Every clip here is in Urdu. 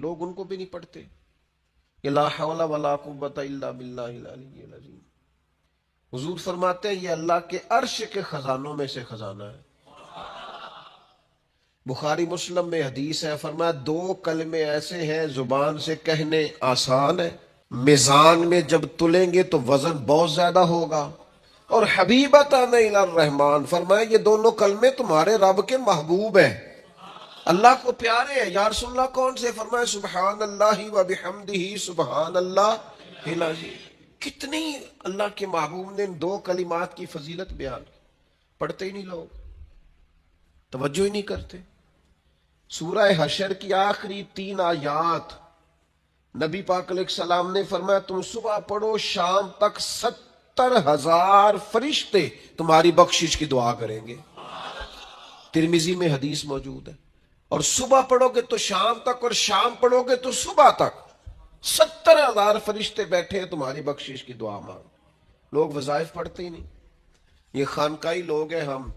لوگ ان کو بھی نہیں پڑھتے. لا حول ولا قوت الا باللہ العلی العظیم. حضور فرماتے ہیں یہ اللہ کے عرش کے خزانوں میں سے خزانہ ہے. بخاری مسلم میں حدیث ہے، فرمایا دو کلمے ایسے ہیں زبان سے کہنے آسان ہے، میزان میں جب تلیں گے تو وزن بہت زیادہ ہوگا. اور حبیبتان الی الرحمن، فرمایا یہ دونوں کلمے تمہارے رب کے محبوب ہیں، اللہ کو پیارے ہیں. یا رسول اللہ کون سے؟ فرمایا سبحان اللہ و بحمدہ سبحان اللہ العظیم. کتنی اللہ کے محبوب نے ان دو کلمات کی فضیلت بیان کی. پڑھتے ہی نہیں لوگ، توجہ ہی نہیں کرتے. سورہ حشر کی آخری 3 آیات نبی پاک علیہ السلام نے فرمایا تم صبح پڑھو شام تک 70,000 فرشتے تمہاری بخشش کی دعا کریں گے. ترمذی میں حدیث موجود ہے. اور صبح پڑھو گے تو شام تک، اور شام پڑھو گے تو صبح تک 70,000 فرشتے بیٹھے ہیں تمہاری بخشش کی دعا مانگ. لوگ وظائف پڑھتے ہی نہیں. یہ خانقاہی لوگ ہیں ہم،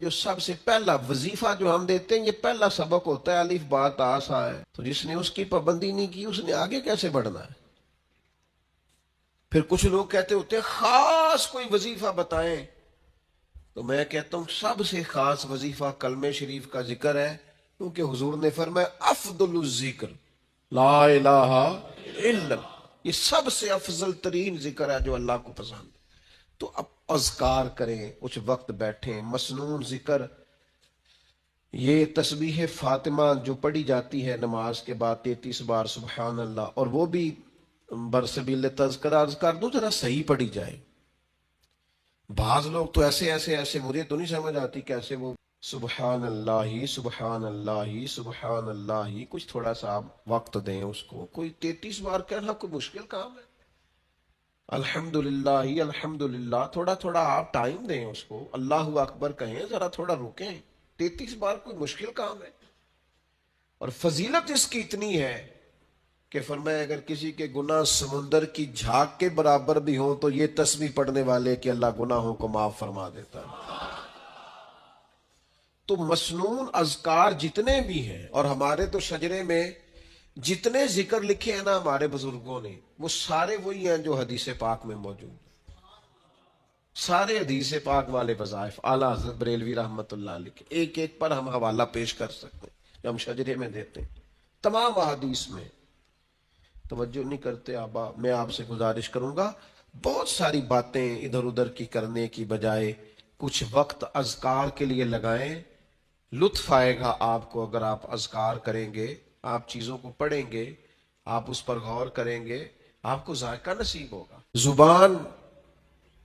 جو سب سے پہلا وظیفہ جو ہم دیتے ہیں یہ پہلا سبق ہوتا ہے الف با تا سا ہے. تو جس نے اس کی پابندی نہیں کی اس نے آگے کیسے بڑھنا ہے؟ پھر کچھ لوگ کہتے ہوتے ہیں خاص کوئی وظیفہ بتائیں، تو میں کہتا ہوں سب سے خاص وظیفہ کلمہ شریف کا ذکر ہے، کیونکہ حضور نے فرمایا افضل الذکر لا الہ الا اللہ. یہ سب سے افضل ترین ذکر ہے جو اللہ کو پسند ہے. تو اب اذکار کریں، کچھ وقت بیٹھیں. مسنون ذکر یہ تسبیح فاطمہ جو پڑھی جاتی ہے نماز کے بعد 33 بار سبحان اللہ، اور وہ بھی برسبیل تذکرہ عرض کر دوں ذرا صحیح پڑھی جائے. بعض لوگ تو ایسے مجھے تو نہیں سمجھ آتی کیسے وہ سبحان اللہ سبحان اللہ سبحان اللہ. کچھ تھوڑا سا آپ وقت دیں اس کو. کوئی 33 بار کہنا کوئی مشکل کام ہے؟ الحمدللہ الحمدللہ تھوڑا تھوڑا آپ ٹائم دیں اس کو. اللہ اکبر کہیں، ذرا تھوڑا رکیں. 33 بار کوئی مشکل کام ہے؟ اور فضیلت اس کی اتنی ہے کہ فرمایا اگر کسی کے گناہ سمندر کی جھاگ کے برابر بھی ہوں تو یہ تسبیح پڑھنے والے کہ اللہ گناہوں کو معاف فرما دیتا ہے. تو مسنون اذکار جتنے بھی ہیں، اور ہمارے تو شجرے میں جتنے ذکر لکھے ہیں نا ہمارے بزرگوں نے، وہ سارے وہی ہیں جو حدیث پاک میں موجود ہیں. سارے حدیث پاک والے وظائف اعلیٰ حضرت بریلوی رحمت اللہ علیہ کے ایک ایک پر ہم حوالہ پیش کر سکتے ہیں جو ہم شجرے میں دیتے ہیں. تمام احادیث میں توجہ نہیں کرتے آبا. میں آپ سے گزارش کروں گا بہت ساری باتیں ادھر ادھر کی کرنے کی بجائے کچھ وقت اذکار کے لیے لگائیں. لطف آئے گا آپ کو اگر آپ اذکار کریں گے، آپ چیزوں کو پڑھیں گے، آپ اس پر غور کریں گے، آپ کو ذائقہ نصیب ہوگا. زبان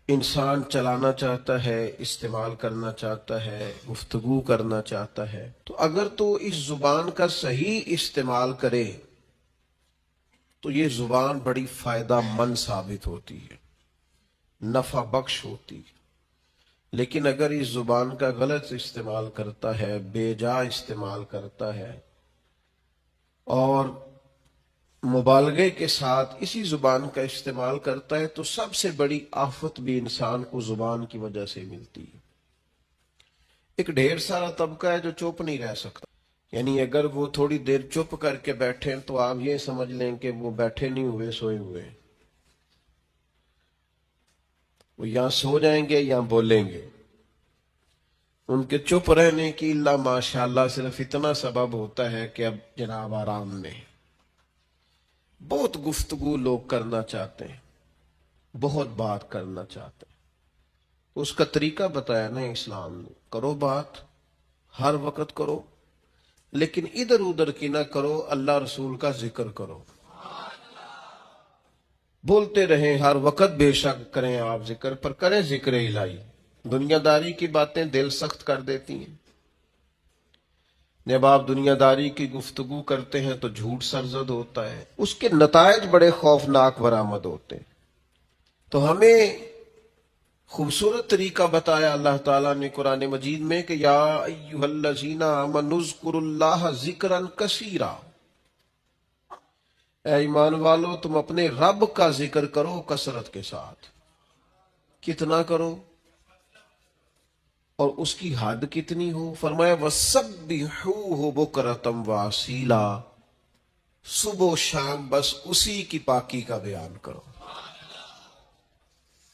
انسان چلانا چاہتا ہے، استعمال کرنا چاہتا ہے، گفتگو کرنا چاہتا ہے، تو اگر تو اس زبان کا صحیح استعمال کرے تو یہ زبان بڑی فائدہ مند ثابت ہوتی ہے، نفع بخش ہوتی ہے. لیکن اگر اس زبان کا غلط استعمال کرتا ہے، بے جا استعمال کرتا ہے، اور مبالغے کے ساتھ اسی زبان کا استعمال کرتا ہے، تو سب سے بڑی آفت بھی انسان کو زبان کی وجہ سے ملتی ہے. ایک ڈھیر سارا طبقہ ہے جو چپ نہیں رہ سکتا. یعنی اگر وہ تھوڑی دیر چپ کر کے بیٹھیں تو آپ یہ سمجھ لیں کہ وہ بیٹھے نہیں ہوئے، سوئے ہوئے. وہ یا سو جائیں گے یا بولیں گے. ان کے چپ رہنے کی اللہ ماشاءاللہ صرف اتنا سبب ہوتا ہے کہ اب جناب آرام میں. بہت گفتگو لوگ کرنا چاہتے ہیں، بہت بات کرنا چاہتے ہیں. اس کا طریقہ بتایا نا اسلام نے، کرو بات، ہر وقت کرو، لیکن ادھر ادھر کی نہ کرو، اللہ رسول کا ذکر کرو. بولتے رہیں ہر وقت، بے شک کریں آپ ذکر، پر کریں ذکر الہی. دنیا داری کی باتیں دل سخت کر دیتی ہیں. جب آپ دنیا داری کی گفتگو کرتے ہیں تو جھوٹ سرزد ہوتا ہے، اس کے نتائج بڑے خوفناک برآمد ہوتے ہیں. تو ہمیں خوبصورت طریقہ بتایا اللہ تعالیٰ نے قرآن مجید میں کہ یا ایھا الذین آمنوا اذکروا اللہ ذکرا کثیرا. اے ایمان والو تم اپنے رب کا ذکر کرو کثرت کے ساتھ. کتنا کرو اور اس کی حد کتنی ہو؟ فرمایا وَسَبِّحُوهُ بُكْرَةً وَأَصِيلًا. صبح و شام بس اسی کی پاکی کا بیان کرو.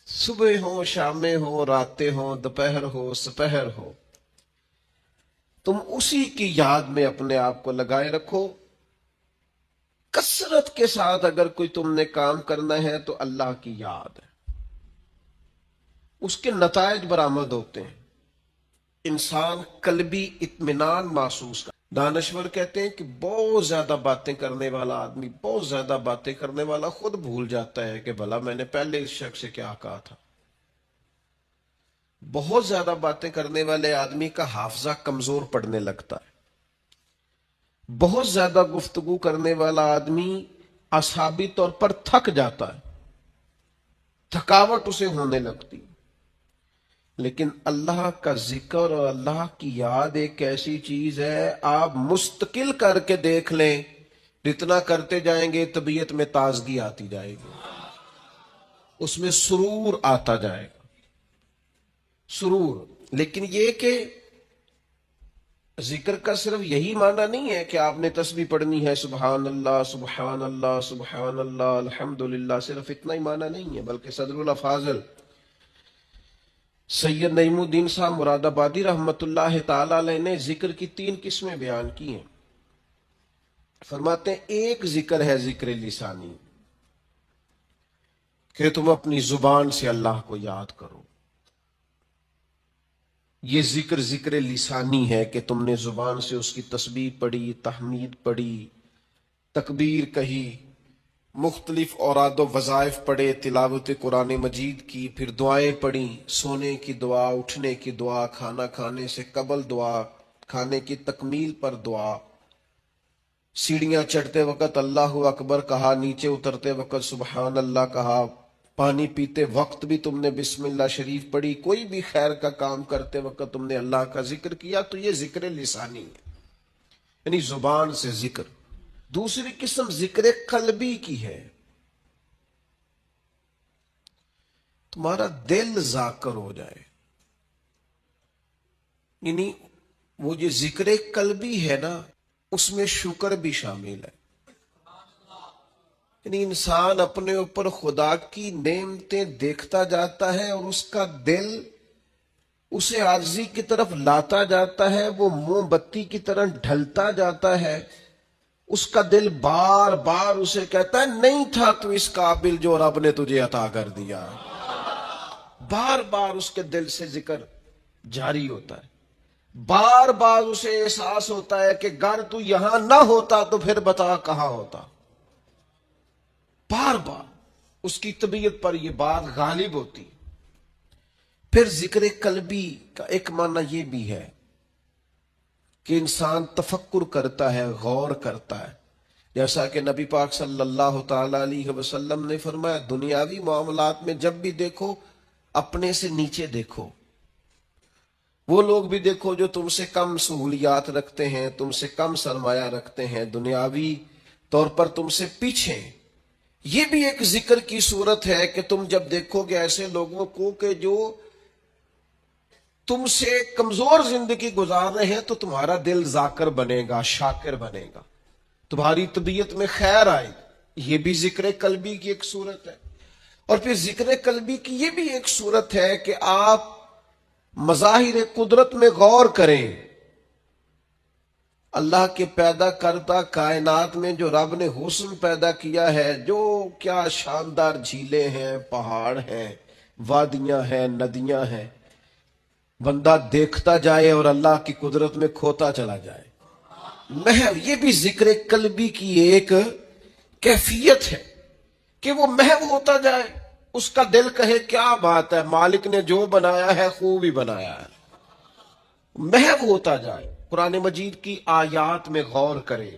صبح ہو، شامیں ہو، راتیں ہو، دوپہر ہو، سپہر ہو، تم اسی کی یاد میں اپنے آپ کو لگائے رکھو. کثرت کے ساتھ اگر کوئی تم نے کام کرنا ہے تو اللہ کی یاد ہے، اس کے نتائج برآمد ہوتے ہیں. انسان قلبی اطمینان محسوس کرتا. دانشور کہتے ہیں کہ بہت زیادہ باتیں کرنے والا آدمی، بہت زیادہ باتیں کرنے والا خود بھول جاتا ہے کہ بھلا میں نے پہلے اس شخص سے کیا کہا تھا. بہت زیادہ باتیں کرنے والے آدمی کا حافظہ کمزور پڑنے لگتا ہے. بہت زیادہ گفتگو کرنے والا آدمی اعصابی طور پر تھک جاتا ہے، تھکاوٹ اسے ہونے لگتی. لیکن اللہ کا ذکر اور اللہ کی یاد ایک ایسی چیز ہے، آپ مستقل کر کے دیکھ لیں، جتنا کرتے جائیں گے طبیعت میں تازگی آتی جائے گی، اس میں سرور آتا جائے گا، سرور. لیکن یہ کہ ذکر کا صرف یہی معنی نہیں ہے کہ آپ نے تسبیح پڑھنی ہے سبحان اللہ سبحان اللہ سبحان اللہ الحمدللہ، صرف اتنا ہی معنی نہیں ہے، بلکہ صدر الافاضل سید نعیم الدین صاحب مراد آبادی رحمت اللہ تعالی علیہ نے ذکر کی 3 قسمیں بیان کی ہیں. فرماتے ہیں ایک ذکر ہے ذکر لسانی، کہ تم اپنی زبان سے اللہ کو یاد کرو. یہ ذکر لسانی ہے کہ تم نے زبان سے اس کی تسبیح پڑھی، تحمید پڑھی، تکبیر کہی، مختلف اوراد و وظائف پڑھے، تلاوت قرآن مجید کی، پھر دعائیں پڑھی، سونے کی دعا، اٹھنے کی دعا، کھانا کھانے سے قبل دعا، کھانے کی تکمیل پر دعا، سیڑھیاں چڑھتے وقت اللہ اکبر کہا، نیچے اترتے وقت سبحان اللہ کہا، پانی پیتے وقت بھی تم نے بسم اللہ شریف پڑھی، کوئی بھی خیر کا کام کرتے وقت تم نے اللہ کا ذکر کیا، تو یہ ذکر لسانی ہے، یعنی زبان سے ذکر. دوسری قسم ذکر قلبی کی ہے، تمہارا دل ذاکر ہو جائے. یعنی وہ جو ذکر قلبی ہے نا، اس میں شکر بھی شامل ہے. یعنی انسان اپنے اوپر خدا کی نعمتیں دیکھتا جاتا ہے اور اس کا دل اسے عاجزی کی طرف لاتا جاتا ہے، وہ موم بتی کی طرح ڈھلتا جاتا ہے. اس کا دل بار بار اسے کہتا ہے نہیں تھا تو اس قابل جو رب نے تجھے عطا کر دیا. بار بار اس کے دل سے ذکر جاری ہوتا ہے، بار بار اسے احساس ہوتا ہے کہ گر تو یہاں نہ ہوتا تو پھر بتا کہاں ہوتا. بار بار اس کی طبیعت پر یہ بات غالب ہوتی. پھر ذکر قلبی کا ایک معنی یہ بھی ہے کہ انسان تفکر کرتا ہے، غور کرتا ہے. جیسا کہ نبی پاک صلی اللہ تعالی علیہ وسلم نے فرمایا، دنیاوی معاملات میں جب بھی دیکھو اپنے سے نیچے دیکھو. وہ لوگ بھی دیکھو جو تم سے کم سہولیات رکھتے ہیں، تم سے کم سرمایہ رکھتے ہیں، دنیاوی طور پر تم سے پیچھے ہیں. یہ بھی ایک ذکر کی صورت ہے کہ تم جب دیکھو گے ایسے لوگوں کو کہ جو تم سے کمزور زندگی گزار رہے ہیں، تو تمہارا دل ذاکر بنے گا، شاکر بنے گا، تمہاری طبیعت میں خیر آئے گی. یہ بھی ذکر قلبی کی ایک صورت ہے. اور پھر ذکر قلبی کی یہ بھی ایک صورت ہے کہ آپ مظاہر قدرت میں غور کریں. اللہ کے پیدا کردہ کائنات میں جو رب نے حسن پیدا کیا ہے، جو کیا شاندار جھیلیں ہیں، پہاڑ ہیں، وادیاں ہیں، ندیاں ہیں، بندہ دیکھتا جائے اور اللہ کی قدرت میں کھوتا چلا جائے. محو یہ بھی ذکر قلبی کی ایک کیفیت ہے کہ وہ محو ہوتا جائے، اس کا دل کہے کیا بات ہے، مالک نے جو بنایا ہے خوب ہی بنایا ہے. محو ہوتا جائے، قرآن مجید کی آیات میں غور کرے،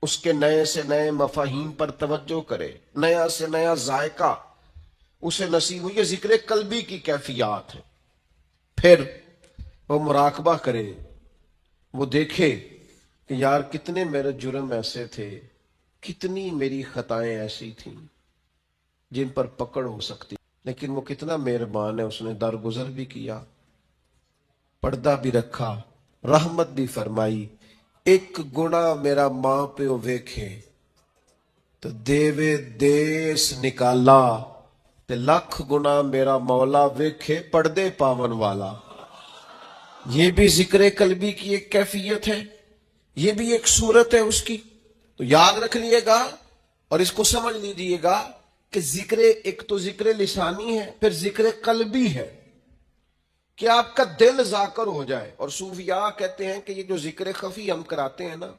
اس کے نئے سے نئے مفاہیم پر توجہ کرے، نیا سے نیا ذائقہ اسے نصیب ہو. یہ ذکر قلبی کی کیفیات ہے. پھر وہ مراقبہ کرے، وہ دیکھے کہ یار کتنے میرے جرم ایسے تھے، کتنی میری خطائیں ایسی تھیں جن پر پکڑ ہو سکتی، لیکن وہ کتنا مہربان ہے، اس نے درگزر بھی کیا، پردہ بھی رکھا، رحمت بھی فرمائی. ایک گناہ میرا ماں پیو ویکھے تو دیوے دیس نکالا تے لکھ گنا میرا مولا ویکھے پردے پاون والا. یہ بھی ذکر قلبی کی ایک کیفیت ہے، یہ بھی ایک صورت ہے اس کی. تو یاد رکھ لیے گا اور اس کو سمجھ لیجیے گا کہ ذکر ایک تو ذکر لسانی ہے، پھر ذکر قلبی ہے کہ آپ کا دل ذاکر ہو جائے. اور صوفیاء کہتے ہیں کہ یہ جو ذکر خفی ہم کراتے ہیں نا،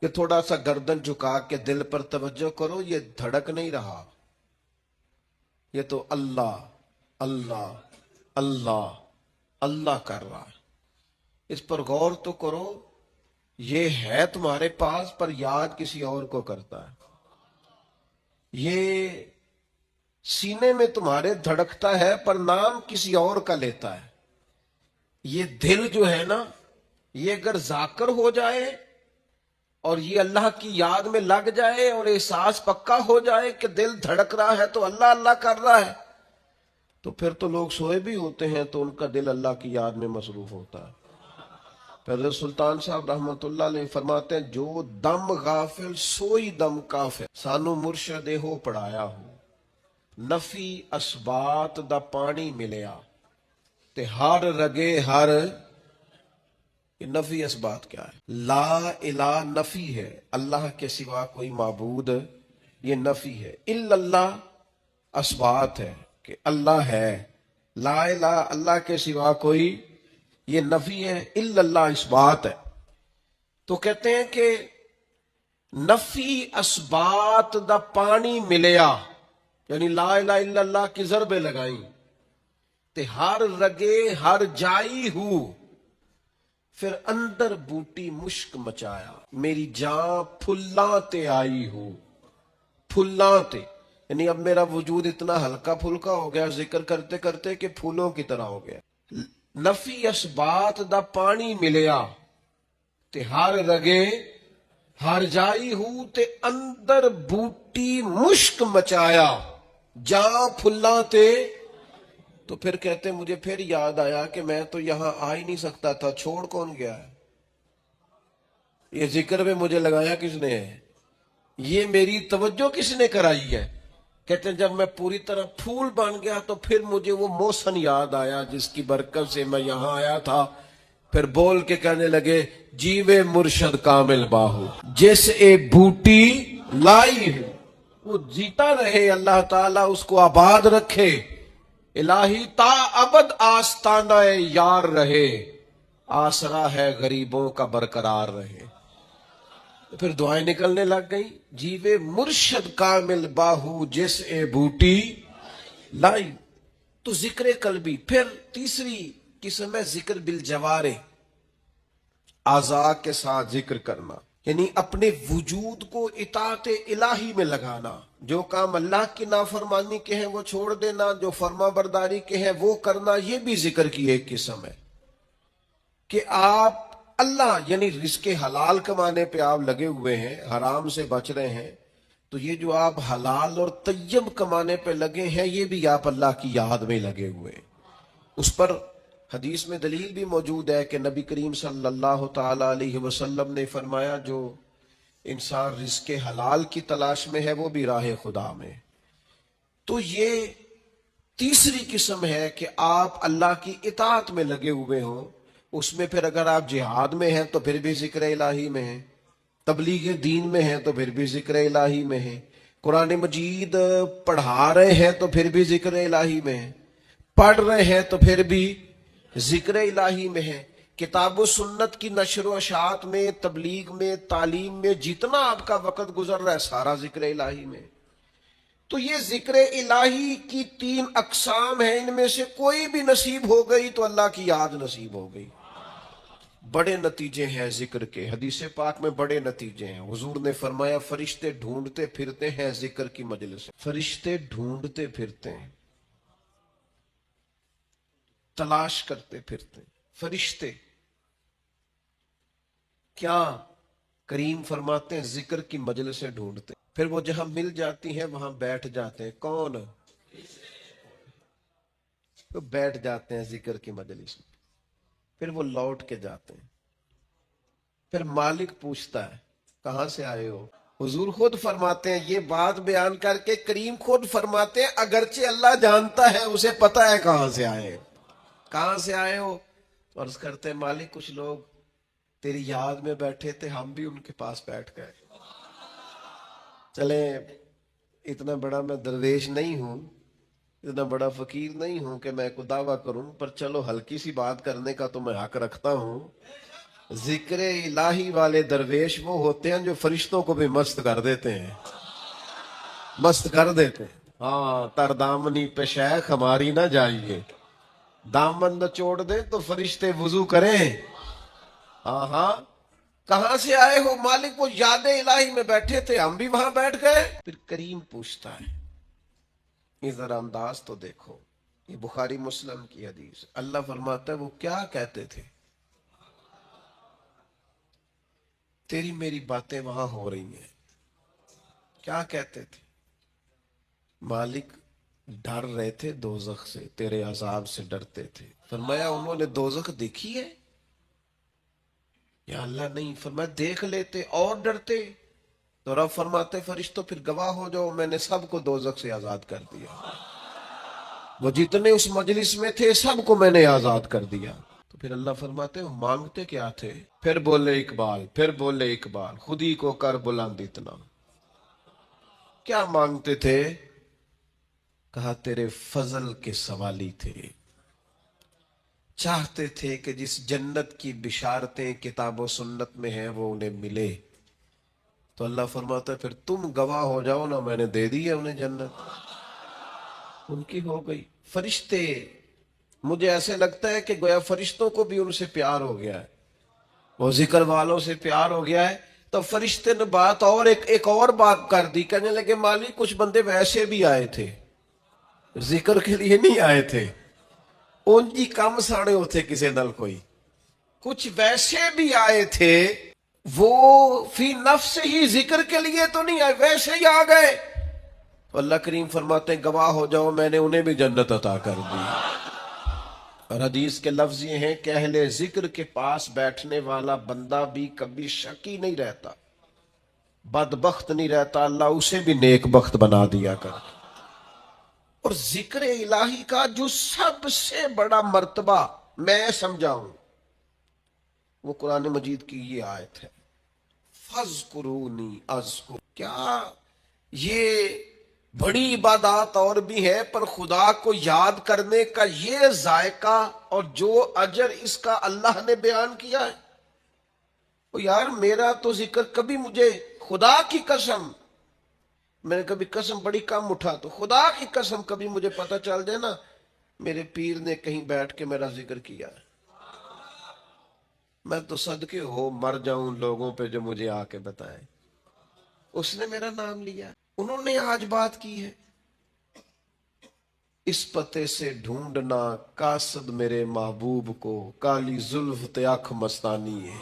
کہ تھوڑا سا گردن جھکا کے دل پر توجہ کرو، یہ دھڑک نہیں رہا، یہ تو اللہ اللہ اللہ اللہ کر رہا ہے. اس پر غور تو کرو، یہ ہے تمہارے پاس پر یاد کسی اور کو کرتا ہے. یہ سینے میں تمہارے دھڑکتا ہے پر نام کسی اور کا لیتا ہے. یہ دل جو ہے نا، یہ اگر ذاکر ہو جائے اور یہ اللہ کی یاد میں لگ جائے اور احساس پکا ہو جائے کہ دل دھڑک رہا ہے تو اللہ اللہ کر رہا ہے، تو پھر تو لوگ سوئے بھی ہوتے ہیں تو ان کا دل اللہ کی یاد میں مصروف ہوتا ہے. حضرت سلطان صاحب رحمت اللہ علیہ فرماتے ہیں، جو دم غافل سوئی دم کافر، سانو مرشد ہو پڑھایا ہو، نفی اسبات دا پانی ملیا تے ہر رگے ہر. یہ نفی اسبات کیا ہے؟ لا الہ نفی ہے، اللہ کے سوا کوئی معبود، یہ نفی ہے. الا اللہ اسبات ہے کہ اللہ ہے. لا الہ اللہ کے سوا کوئی، یہ نفی ہے. الا اللہ اسبات ہے. تو کہتے ہیں کہ نفی اسبات دا پانی ملیا، یعنی لا الہ الا اللہ کی ضربیں لگائیں تے ہر رگے ہر جائی ہو، پھر اندر بوٹی مشک مچایا، میری جان پھلاں تے آئی ہو. پھلاں تے یعنی اب میرا وجود اتنا ہلکا پھلکا ہو گیا ذکر کرتے کرتے کہ پھولوں کی طرح ہو گیا. نفی اسبات دا پانی ملیا تے ہر رگے ہر جائی ہو تے اندر بوٹی مشک مچایا، جاں پھلاں تے. تو پھر کہتے ہیں مجھے پھر یاد آیا کہ میں تو یہاں آ ہی نہیں سکتا تھا، چھوڑ کون گیا ہے؟ یہ ذکر میں مجھے لگایا کس نے ہے؟ یہ میری توجہ کس نے کرائی ہے؟ کہتے ہیں جب میں پوری طرح پھول بن گیا تو پھر مجھے وہ موسن یاد آیا جس کی برکت سے میں یہاں آیا تھا. پھر بول کے کہنے لگے، جیوے مرشد کامل باہو جس اے بوٹی لائی ہے، وہ جیتا رہے، اللہ تعالیٰ اس کو آباد رکھے. الہی تا ابد آستانہ یار رہے، آسرا ہے غریبوں کا برقرار رہے. پھر دعائیں نکلنے لگ گئی، جیوے مرشد کامل باہو جس اے بوٹی لائی. تو ذکر قلبی. پھر تیسری قسم ہے ذکر بالجوارح، اعضاء کے ساتھ ذکر کرنا، یعنی اپنے وجود کو اطاعت الہی میں لگانا. جو کام اللہ کی نافرمانی کے ہیں وہ چھوڑ دینا، جو فرما برداری کے ہیں وہ کرنا. یہ بھی ذکر کی ایک قسم ہے کہ آپ اللہ یعنی رزق حلال کمانے پہ آپ لگے ہوئے ہیں، حرام سے بچ رہے ہیں، تو یہ جو آپ حلال اور طیب کمانے پہ لگے ہیں یہ بھی آپ اللہ کی یاد میں لگے ہوئے ہیں. اس پر حدیث میں دلیل بھی موجود ہے کہ نبی کریم صلی اللہ تعالی علیہ وسلم نے فرمایا، جو انسان رزق حلال کی تلاش میں ہے وہ بھی راہ خدا میں. تو یہ تیسری قسم ہے کہ آپ اللہ کی اطاعت میں لگے ہوئے ہوں. اس میں پھر اگر آپ جہاد میں ہیں تو پھر بھی ذکر الہی میں ہیں، تبلیغ دین میں ہیں تو پھر بھی ذکر الہی میں ہیں، قرآن مجید پڑھا رہے ہیں تو پھر بھی ذکر الہی میں ہیں، پڑھ رہے ہیں تو پھر بھی ذکر الہی میں ہیں. کتاب و سنت کی نشر و اشاعت میں، تبلیغ میں، تعلیم میں جتنا آپ کا وقت گزر رہا ہے سارا ذکر الہی میں. تو یہ ذکر الہی کی 3 اقسام ہیں، ان میں سے کوئی بھی نصیب ہو گئی تو اللہ کی یاد نصیب ہو گئی. بڑے نتیجے ہیں ذکر کے، حدیث پاک میں بڑے نتیجے ہیں. حضور نے فرمایا فرشتے ڈھونڈتے پھرتے ہیں ذکر کی مجلس، فرشتے ڈھونڈتے پھرتے ہیں، تلاش کرتے پھرتے ہیں. فرشتے کیا؟ کریم فرماتے ہیں ذکر کی مجلسیں ڈھونڈتے، پھر وہ جہاں مل جاتی ہیں وہاں بیٹھ جاتے ہیں. کون؟ تو بیٹھ جاتے ہیں ذکر کی مجلس میں، پھر وہ لوٹ کے جاتے ہیں. پھر مالک پوچھتا ہے کہاں سے آئے ہو؟ حضور خود فرماتے ہیں، یہ بات بیان کر کے کریم خود فرماتے ہیں اگرچہ اللہ جانتا ہے، اسے پتا ہے کہاں سے آئے، کہاں سے آئے ہو۔ عرض کرتے ہیں مالک کچھ لوگ تیری یاد میں بیٹھے تھے، ہم بھی ان کے پاس بیٹھ گئے۔ چلیں، اتنا بڑا میں درویش نہیں ہوں، اتنا بڑا فقیر نہیں ہوں کہ میں کو دعویٰ کروں، پر چلو ہلکی سی بات کرنے کا تو میں حق رکھتا ہوں۔ ذکر الہی والے درویش وہ ہوتے ہیں جو فرشتوں کو بھی مست کر دیتے ہیں، مست کر دیتے ہیں۔ ہاں، تر دامنی پہ شیخ ہماری نہ جائیے، دامن نہ چھوڑ دے تو فرشتے وضو کریں۔ ہاں ہاں، کہاں سے آئے ہو مالک؟ وہ یاد الہی میں بیٹھے تھے، ہم بھی وہاں بیٹھ گئے۔ پھر کریم پوچھتا ہے، یہ ذرا انداز تو دیکھو، یہ بخاری مسلم کی حدیث۔ اللہ فرماتا ہے وہ کیا کہتے تھے؟ تیری میری باتیں وہاں ہو رہی ہیں، کیا کہتے تھے؟ مالک ڈر رہے تھے دوزخ سے، تیرے عذاب سے ڈرتے تھے۔ فرمایا انہوں نے دوزخ دیکھی ہے؟ یا اللہ نہیں۔ فرمایا دیکھ لیتے اور ڈرتے؟ تو رب فرماتے فرشتوں پھر گواہ ہو جاؤ، میں نے سب کو دوزخ سے آزاد کر دیا، وہ جتنے اس مجلس میں تھے سب کو میں نے آزاد کر دیا۔ تو پھر اللہ فرماتے وہ مانگتے کیا تھے؟ پھر بولے اقبال، پھر بولے اقبال، خود ہی کو کر بلند اتنا، کیا مانگتے تھے؟ کہا تیرے فضل کے سوالی تھے، چاہتے تھے کہ جس جنت کی بشارتیں کتاب و سنت میں ہیں وہ انہیں ملے۔ تو اللہ فرماتا ہے پھر تم گواہ ہو جاؤ نا، میں نے دے دی ہے انہیں جنت، ان کی ہو گئی۔ فرشتے، مجھے ایسے لگتا ہے کہ گویا فرشتوں کو بھی ان سے پیار ہو گیا ہے، وہ ذکر والوں سے پیار ہو گیا ہے۔ تو فرشتے نے بات اور ایک اور بات کر دی، کہنے لگے مالک کچھ بندے ویسے بھی آئے تھے، ذکر کے لیے نہیں آئے تھے، ان کی کم ساڑے ہوتے کسی نل کوئی، کچھ ویسے بھی آئے تھے، وہ فی نفس ہی ذکر کے لیے تو نہیں آئے، ویسے ہی آ گئے۔ اللہ کریم فرماتے ہیں گواہ ہو جاؤ میں نے انہیں بھی جنت عطا کر دی۔ اور حدیث کے لفظ یہ ہیں کہ اہل ذکر کے پاس بیٹھنے والا بندہ بھی کبھی شکی نہیں رہتا، بدبخت نہیں رہتا، اللہ اسے بھی نیک بخت بنا دیا کر۔ اور ذکر الہی کا جو سب سے بڑا مرتبہ میں سمجھاؤں وہ قرآن مجید کی یہ آیت ہے، فَاذْكُرُونِي أَذْكُرْ۔ کیا یہ بڑی عبادات اور بھی ہے، پر خدا کو یاد کرنے کا یہ ذائقہ اور جو اجر اس کا اللہ نے بیان کیا ہے۔ وہ یار میرا تو ذکر کبھی مجھے، خدا کی قسم، میں نے کبھی قسم بڑی کم اٹھا، تو خدا کی قسم کبھی مجھے پتہ چل جائے نا میرے پیر نے کہیں بیٹھ کے میرا ذکر کیا ہے، میں تو صدقے ہو مر جاؤں لوگوں پہ جو مجھے آ کے بتائیں اس نے میرا نام لیا، انہوں نے آج بات کی ہے۔ اس پتے سے ڈھونڈنا قاصد میرے محبوب کو، کالی زلف تے آنکھ مستانی ہے۔